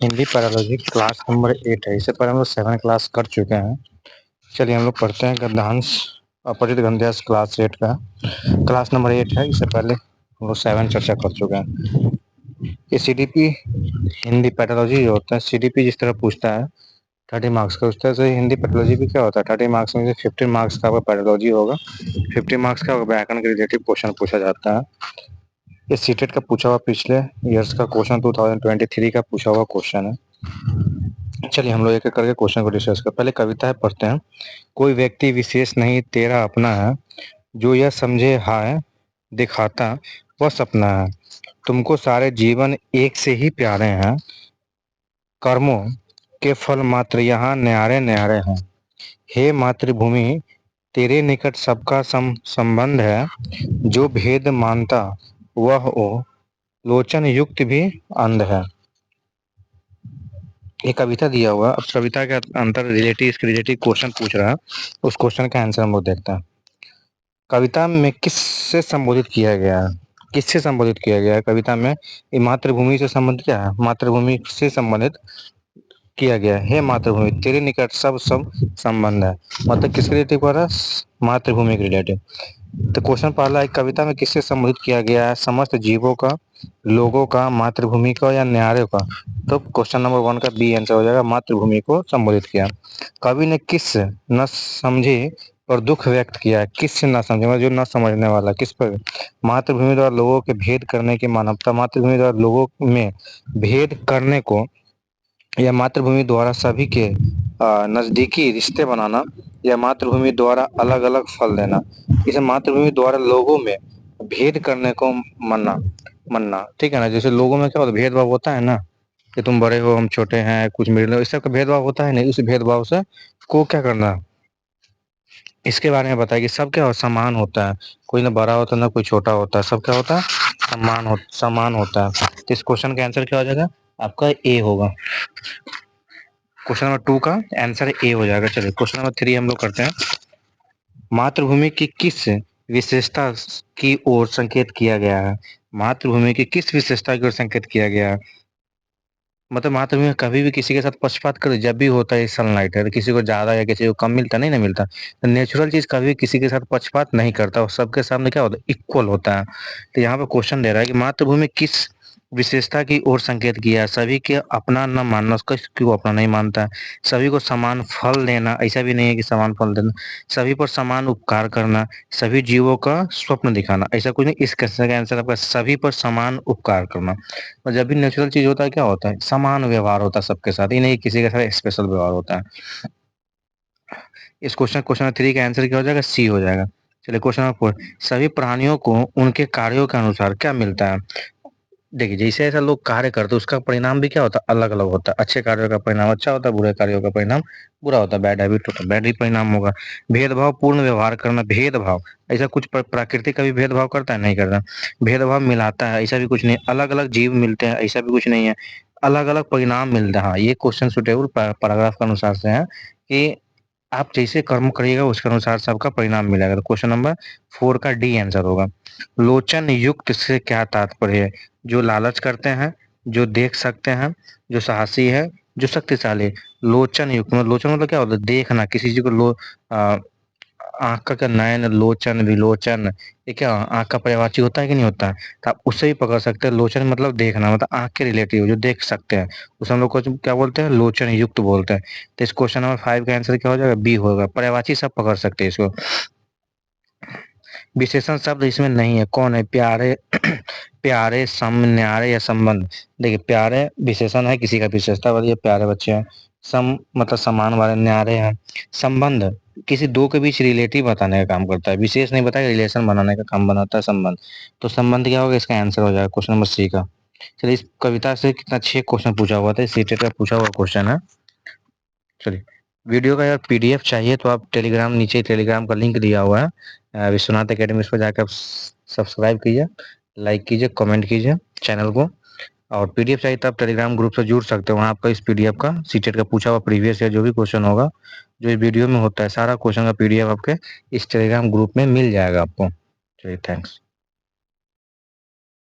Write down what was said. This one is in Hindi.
हिंदी पैरालॉजी क्लास नंबर 8 है। इससे पहले हम लोग 7 क्लास कर चुके हैं। चलिए हम लोग पढ़ते हैं गद्यांश अपरिचित गद्यांश क्लास 8 का क्लास नंबर 8 है। इससे पहले हम लोग 7 चर्चा कर चुके हैं। ये सीडीपी हिंदी पैरालॉजी जो होता है, सीडीपी जिस तरह पूछता है 30 मार्क्स का, उस तरह से हिंदी पैरालॉजी भी क्या होता है 30 मार्क्स में से 15 मार्क्स का पैरालॉजी होगा, 50 मार्क्स का व्याकरण के रिलेटेड क्वेश्चन पूछा जाता है। ये सीटेट का पूछा हुआ पिछले ईयर्स का क्वेश्चन 2023 का पूछा हुआ क्वेश्चन है। चलिए हम लोग एक एक करके क्वेश्चन को डिस्कस कर। पहले कविता है, पढ़ते हैं। कोई व्यक्ति विशेष नहीं तेरा अपना है, जो यह समझे हाय दिखाता वह सपना है। तुमको सारे जीवन एक से ही प्यारे हैं, कर्मों के फल मात्र यहाँ न्यारे न्यारे हैं। हे मातृभूमि तेरे निकट सबका संबंध है, जो भेद मानता वह ओ लोचन युक्त भी अंध है। एक कविता दिया हुआ, अब कविता के अंतर इसके रिलेटिव क्वेश्चन पूछ रहा है, उस क्वेश्चन का आंसर हम लोग देखते हैं। कविता में किससे संबोधित किया गया है, किससे संबोधित किया गया है कविता में? मातृभूमि से संबंधित क्या है? मातृभूमि से संबंधित किया गया है। हे मातृभूमि तेरे निकट सब संबंध है, मतलब किसके रिलेटिव कर रहा है? मातृभूमि के रिलेटिव। तो क्वेश्चन पहला है, कविता में किससे संबोधित किया गया है? समस्त जीवों का, लोगों का, मातृभूमि का या न्यारे का? तो क्वेश्चन नंबर 1 का बी आंसर हो जाएगा, मातृभूमि को संबोधित किया। कवि ने किस न समझे पर दुख व्यक्त किया है? किससे न समझे मतलब जो न समझने वाला, किस पर? मातृभूमि द्वारा लोगों के भेद करने की मानवता, मातृभूमि द्वारा लोगों में भेद करने को, या मातृभूमि द्वारा सभी के नजदीकी रिश्ते बनाना, या मातृभूमि द्वारा अलग अलग फल देना। इसे मातृभूमि द्वारा लोगों में भेद करने को मानना, ठीक है ना। जैसे लोगों में क्या होता है, भेदभाव होता है ना, कि तुम बड़े हो हम छोटे हैं, कुछ मिडिल, इस सब का भेदभाव होता है नहीं। उस भेदभाव से को क्या करना, इसके बारे में बताया कि सब क्या समान होता है, कोई ना बड़ा होता है ना कोई छोटा होता है, सब क्या होता है समान होता है। तो इस क्वेश्चन का आंसर क्या हो जाएगा? आपका ए होगा। क्वेश्चन नंबर 2 का आंसर ए हो जाएगा। चलिए क्वेश्चन नंबर 3 हम लोग करते हैं। मातृभूमि की किस विशेषता की ओर संकेत किया गया है? मातृभूमि की किस विशेषता की ओर संकेत किया गया है? मतलब मातृभूमि में कभी भी किसी के साथ पक्षपात कर, जब भी होता है सनलाइट है तो किसी को ज्यादा या किसी को कम मिलता नहीं ना मिलता। तो नेचुरल चीज कभी भी किसी के साथ पक्षपात नहीं करता और सबके सामने क्या होता है, इक्वल होता है। तो यहाँ पे क्वेश्चन दे रहा है कि मातृभूमि किस विशेषता की ओर संकेत किया है? सभी के अपना न मानना, उसका क्यों अपना नहीं मानता है? सभी को समान फल देना, ऐसा भी नहीं है कि समान फल देना, सभी पर समान उपकार करना, सभी जीवों का स्वप्न दिखाना, ऐसा कुछ नहीं। इस क्वेश्चन का आंसर आपका सभी पर समान उपकार करना। और जब भी नेचुरल चीज होता है क्या होता है, समान व्यवहार होता है सबके साथ, ही नहीं किसी के साथ स्पेशल व्यवहार होता है। इस क्वेश्चन 3 का आंसर क्या हो जाएगा? सी हो जाएगा। चलिए क्वेश्चन नंबर 4, सभी प्राणियों को उनके कार्यों के अनुसार क्या मिलता है? देखिए जैसे ऐसा लोग कार्य करते हैं उसका परिणाम भी क्या होता है, अलग अलग होता है। अच्छे कार्यों का परिणाम अच्छा होता है, बुरे कार्यों का परिणाम बुरा होता है। बैड हैबिट होता है, बैड ही परिणाम होगा। भेदभाव पूर्ण व्यवहार करना, भेदभाव ऐसा कुछ प्रकृति का भी भेदभाव करता है? नहीं करता। भेदभाव मिलाता है, ऐसा भी कुछ नहीं। अलग अलग जीव मिलते हैं, ऐसा भी कुछ नहीं है। अलग अलग परिणाम मिलता है। हाँ, ये क्वेश्चन सुटेबल पैराग्राफ के अनुसार से है कि आप जैसे कर्म करिएगा उसके अनुसार सबका परिणाम मिलेगा। तो क्वेश्चन नंबर 4 का डी आंसर होगा। लोचन युक्त से क्या तात्पर्य है? जो लालच करते हैं, जो देख सकते हैं, जो साहसी है, जो शक्तिशाली। लोचन युक्त मतलब, लोचन मतलब क्या होता है? देखना किसी चीज को। आंख का क्या, नयन, लोचन, विलोचन, ये क्या आंख का पर्यायवाची होता है कि नहीं होता है? तो आप उससे भी पकड़ सकते हैं। लोचन मतलब देखना, मतलब आंख के रिलेटिव जो देख सकते हैं, उसे हम लोग को क्या बोलते हैं? लोचन युक्त बोलते हैं। तो इस क्वेश्चन नंबर 5 का आंसर क्या हो जाएगा? बी होगा। पर्यायवाची सब पकड़ सकते हैं इसको। विशेषण शब्द इसमें नहीं है, कौन है? प्यारे प्यारे, सम, न्यारे या संबंध। देखिए प्यारे विशेषण है, किसी का विशेषता वाली है, प्यारे बच्चे हैं। सम मतलब समान वाले, न्यारे हैं। संबंध किसी दो के बीच रिलेटिव बताने का काम करता है, विशेष नहीं बताया, रिलेशन बनाने का काम बनाता है संबंध। तो संबंध क्या होगा? इसका आंसर हो जाएगा क्वेश्चन नंबर सी का। चलिए इस कविता से कितना 6 क्वेश्चन पूछा हुआ था, सीटेट का पूछा हुआ क्वेश्चन है। चलिए वीडियो का यार पीडीएफ चाहिए तो आप टेलीग्राम, नीचे टेलीग्राम का लिंक दिया हुआ है विश्वनाथ एकेडमी, इस पर जाकर आप सब्सक्राइब कीजिए, लाइक कीजिए, कमेंट कीजिए चैनल को। और पीडीएफ चाहिए तो आप टेलीग्राम ग्रुप से जुड़ सकते हो, वहाँ आपका इस पीडीएफ का सीटेट का पूछा हुआ प्रीवियस ईयर जो भी क्वेश्चन होगा, जो इस वीडियो में होता है, सारा क्वेश्चन का पीडीएफ आपके इस टेलीग्राम ग्रुप में मिल जाएगा आपको। चलिए थैंक्स।